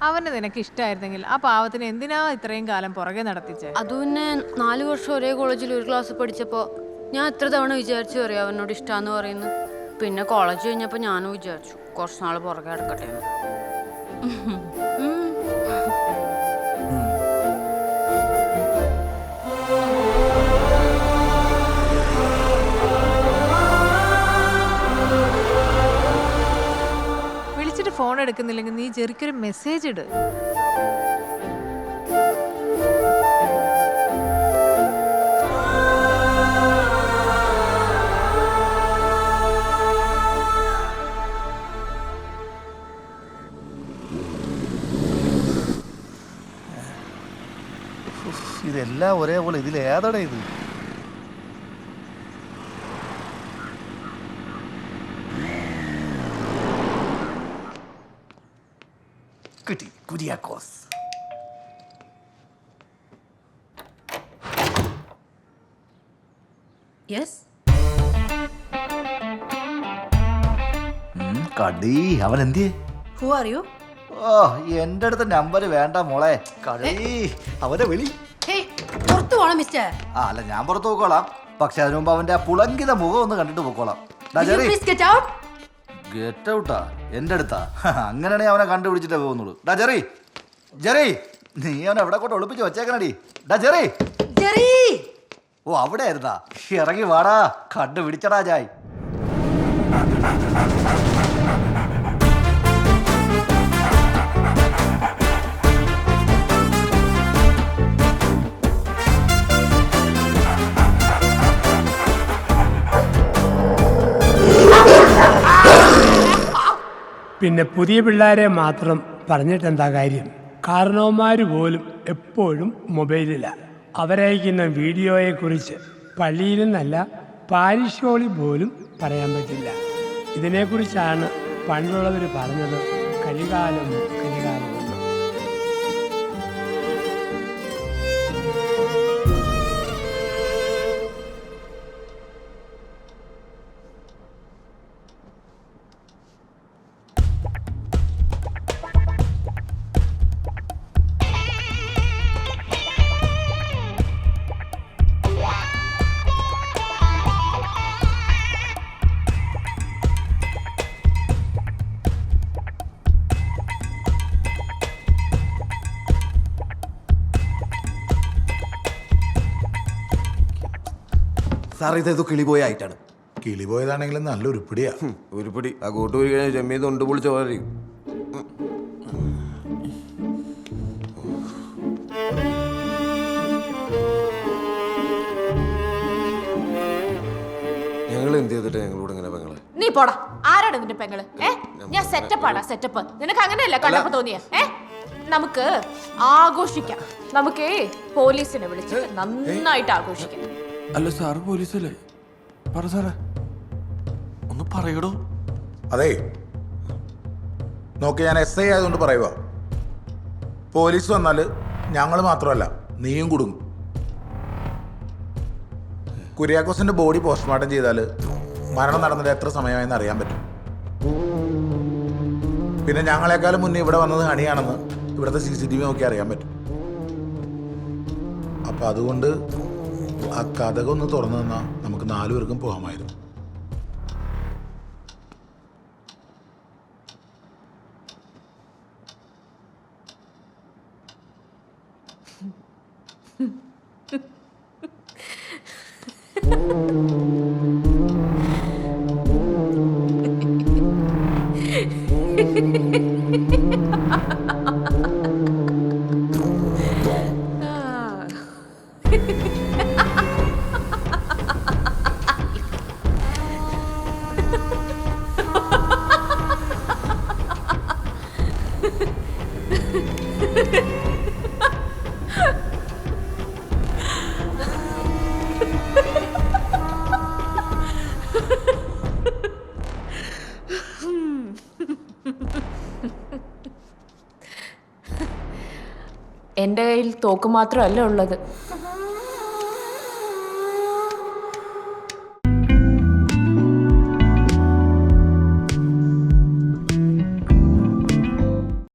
അവനെ നിനക്ക് ഇഷ്ടമായിരുന്നെങ്കിൽ ആ പാവത്തിന് എന്തിനാ ഇത്രയും കാലം പുറകെ നടത്തിച്ചേ? അത് പിന്നെ 4 വർഷം ഒരേ കോളേജിൽ ഒരു ക്ലാസ് പഠിച്ചപ്പോൾ ഞാൻ എത്ര തവണ വിചാരിച്ചു അറിയാം അവനോട് ഇഷ്ടമാന്ന് പറയുന്നു. പിന്നെ കോളേജ് കഴിഞ്ഞപ്പോൾ ഞാനും വിചാരിച്ചു കുറച്ച് നാൾ പുറകെ നടക്കട്ടെ എന്ന്. വിളിച്ചിട്ട് ഫോൺ എടുക്കുന്നില്ലെങ്കിൽ നീ ചെറിയൊരു മെസ്സേജ് ഇട്. ഇതെല്ലാം ഒരേപോലെ, ഇതിൽ ഏതോടെ ഇത്? കിട്ടി, കുര്യാക്കോസ്. കടി, അവൻ എന്തിയേ? Who are you? ഓ, എന്റെ അടുത്ത് നമ്പർ വേണ്ട മോളെ. കടി, അവനെ വിളി. Hey, പുറത്തു പോണം മിസ്റ്റർ. അല്ല, ഞാൻ പുറത്ത് പോയിക്കോളാം. പക്ഷെ അതിനു മുമ്പ് അവന്റെ ആ പുളങ്കിത മുഖം ഒന്ന് കണ്ടിട്ട് പോയിക്കോളാം. ഗെറ്റ് ഔട്ടാ എന്റെ അടുത്താ? അങ്ങനെയാണെങ്കിൽ അവനെ കണ്ടുപിടിച്ചിട്ടേ പോകുന്നുള്ളൂ. ഡാ ജെറി, ജെറി, നീ അവനെ എവിടെ കൊണ്ട് ഒളിപ്പിച്ച് വെച്ചേക്കണടി? ഡാ ജെറി. ഓ, അവിടെ ആയിരുന്നാ? ഇറങ്ങി വാടാ, കണ്ടുപിടിച്ചടാ ജായ്. പിന്നെ പുതിയ പിള്ളേരെ മാത്രം പറഞ്ഞിട്ടെന്താ കാര്യം? കാരണവന്മാർ പോലും എപ്പോഴും മൊബൈലിലാണ്. അവരയക്കുന്ന വീഡിയോയെക്കുറിച്ച് പള്ളിയിൽ നിന്നല്ല പാരിഷ് ഹോളിൽ പോലും പറയാൻ പറ്റില്ല. ഇതിനെക്കുറിച്ചാണ് പണ്ടുള്ളവർ പറഞ്ഞത്, കലികാലം കലികാലം. സാർ, ഇതേതോ കിളിപോയ ആയിട്ടാണ്. കിളിപോയതാണെങ്കിലും നല്ല ഉരുപ്പിടിയാ. ഉരുപ്പിടി ആ കൂട്ടുപോയി കഴിഞ്ഞാൽ ചെമ്മീത് കൊണ്ട് പൊളിച്ച പോലെ. ഞങ്ങൾ എന്ത് ചെയ്തിട്ട് ഞങ്ങളോട് ഇങ്ങനെ പെങ്ങളെ? നീ പോടാ. ആരാണ് നിന്റെ പെങ്ങള്? ഞാൻ സെറ്റപ്പാടാ, സെറ്റപ്പ്. നിനക്ക് അങ്ങനെയല്ല കണ്ടപ്പോ തോന്നിയ? നമുക്ക് ആഘോഷിക്കാം. നമുക്ക് പോലീസിനെ വിളിച്ച് നന്നായിട്ട് ആഘോഷിക്കാം. അല്ല സാറ് പോലീസല്ലേ? പറ സാറേ, ഒന്ന് പറയടോ. അതെ, നോക്കി, ഞാൻ SI ആയതുകൊണ്ട് പറയുക. പോലീസ് വന്നാൽ ഞങ്ങൾ മാത്രമല്ല, നീയും കുടുങ്ങും. കുര്യാക്കോസിന്റെ ബോഡി പോസ്റ്റ്മോർട്ടം ചെയ്താൽ മരണം നടന്നിട്ട് എത്ര സമയമായെന്ന് അറിയാൻ പറ്റും. പിന്നെ ഞങ്ങളെക്കാളും മുന്നേ ഇവിടെ വന്നത് ഹണിയാണെന്ന് ഇവിടുത്തെ CCTV നോക്കി അറിയാൻ പറ്റും. അപ്പം അതുകൊണ്ട് ആ കഥക ഒന്ന് തുറന്നു തന്നാൽ നമുക്ക് 4 പേർക്കും പോകാമായിരുന്നു. എൻ്റെ കയ്യിൽ തോക്ക് മാത്രമല്ല ഉള്ളത്.